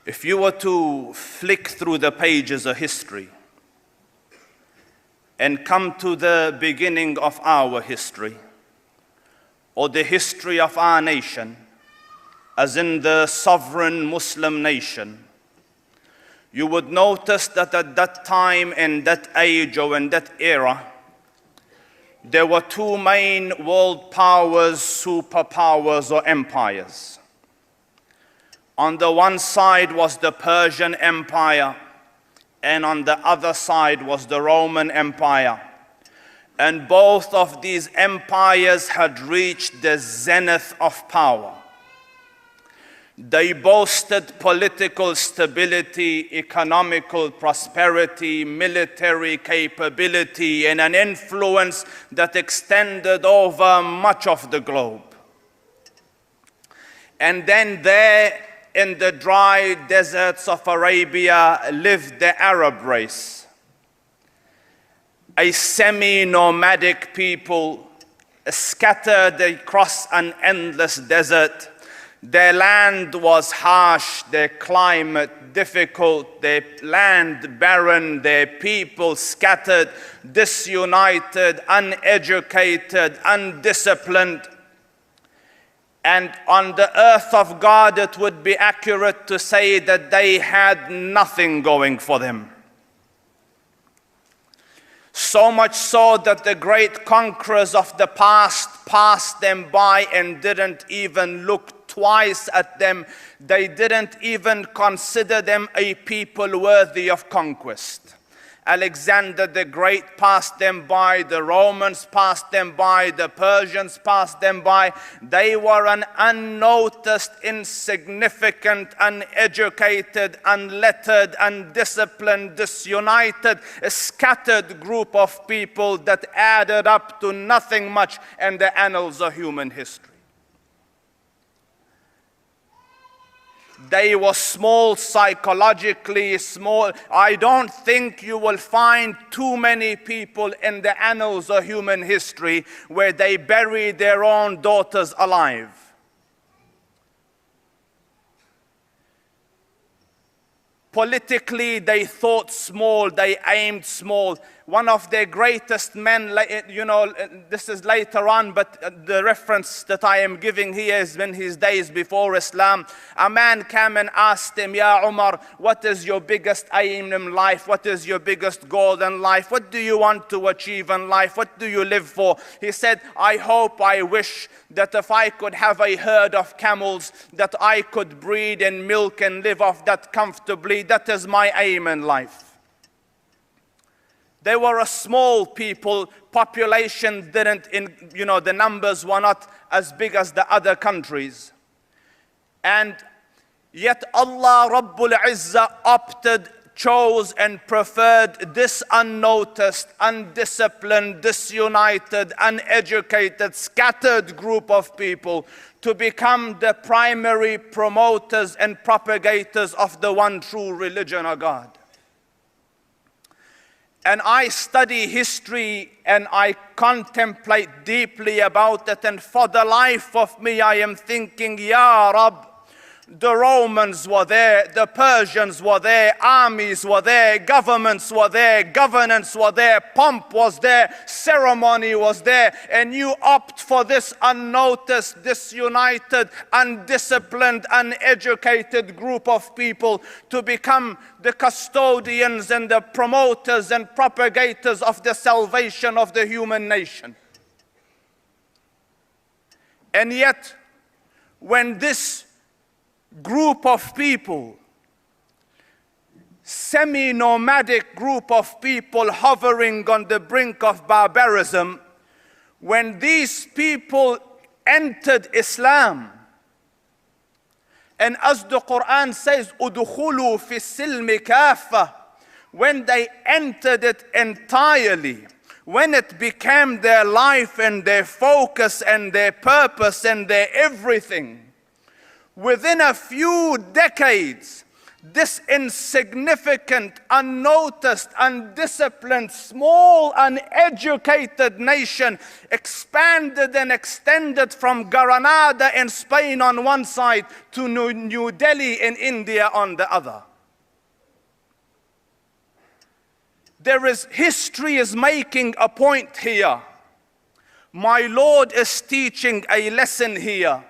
If you were to flick through the pages of history and come to the beginning of our history, or the history of our nation, as in the sovereign Muslim nation, you would notice that at that time, in that age or in that era, there were two main world powers, superpowers or empires. On the one side was the Persian Empire, and on the other side was the Roman Empire. And both of these empires had reached the zenith of power. They boasted political stability, economical prosperity, military capability, and an influence that extended over much of the globe. And then there, in the dry deserts of Arabia, lived the Arab race, a semi-nomadic people scattered across an endless desert. Their land was harsh, their climate difficult, their land barren, their people scattered, disunited, uneducated, undisciplined. And on the earth of God, it would be accurate to say that they had nothing going for them. So much so that the great conquerors of the past passed them by and didn't even look twice at them. They didn't even consider them a people worthy of conquest. Alexander the Great passed them by, the Romans passed them by, the Persians passed them by. They were an unnoticed, insignificant, uneducated, unlettered, undisciplined, disunited, a scattered group of people that added up to nothing much in the annals of human history. They were small, psychologically small. I don't think you will find too many people in the annals of human history where they bury their own daughters alive. Politically, they thought small, they aimed small. One of their greatest men, this is later on, but the reference that I am giving here is in his days before Islam. A man came and asked him, Ya Umar, what is your biggest aim in life? What is your biggest goal in life? What do you want to achieve in life? What do you live for? He said, I hope, I wish that if I could have a herd of camels, that I could breed and milk and live off that comfortably. That is my aim in life. They were a small people, population the numbers were not as big as the other countries. And yet Allah Rabbul Izzah chose and preferred this unnoticed, undisciplined, disunited, uneducated, scattered group of people to become the primary promoters and propagators of the one true religion of God. And I study history and I contemplate deeply about it, and for the life of me I am thinking, Ya Rab, the Romans were there, the Persians were there, armies were there, governments were there, governance were there, pomp was there, ceremony was there, and you opt for this unnoticed, disunited, undisciplined, uneducated group of people to become the custodians and the promoters and propagators of the salvation of the human nation. And yet, when this group of people, semi-nomadic group of people hovering on the brink of barbarism, when these people entered Islam, and as the Quran says, "Udkhulu fi silmi kafa," when they entered it entirely, when it became their life and their focus and their purpose and their everything, within a few decades, this insignificant, unnoticed, undisciplined, small, uneducated nation expanded and extended from Granada in Spain on one side to New Delhi in India on the other. History is making a point here. My Lord is teaching a lesson here.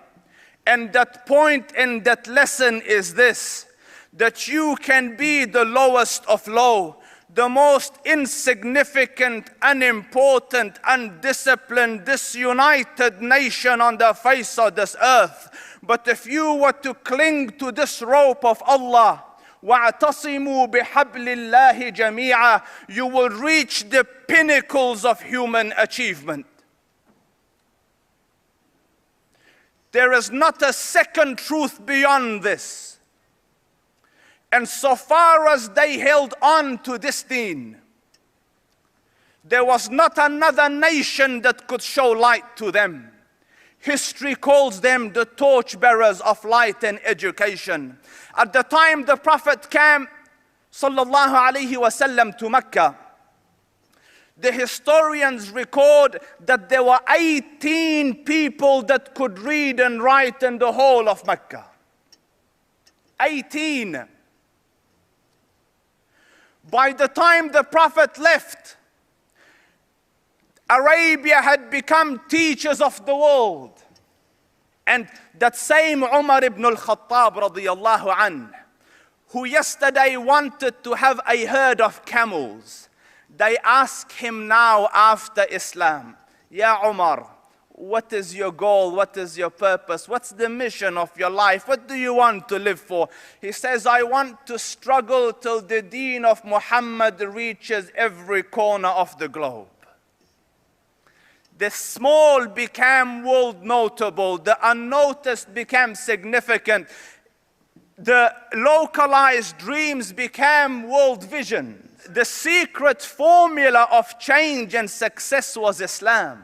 And that point in that lesson is this: that you can be the lowest of low, the most insignificant, unimportant, undisciplined, disunited nation on the face of this earth. But if you were to cling to this rope of Allah, وَاعْتَصِمُوا بِحَبْلِ اللَّهِ جَمِيعًا, you will reach the pinnacles of human achievement. There is not a second truth beyond this. And so far as they held on to this deen, there was not another nation that could show light to them. History calls them the torchbearers of light and education. At the time the Prophet came, sallallahu alaihi wasallam, to Mecca, the historians record that there were 18 people that could read and write in the whole of Mecca. 18. By the time the Prophet left, Arabia had become teachers of the world. And that same Umar ibn al-Khattab radiyallahu anhu, who yesterday wanted to have a herd of camels, they ask him now after Islam, Ya Umar, what is your goal? What is your purpose? What's the mission of your life? What do you want to live for? He says, I want to struggle till the deen of Muhammad reaches every corner of the globe. The small became world notable. The unnoticed became significant. The localized dreams became world vision. The secret formula of change and success was Islam.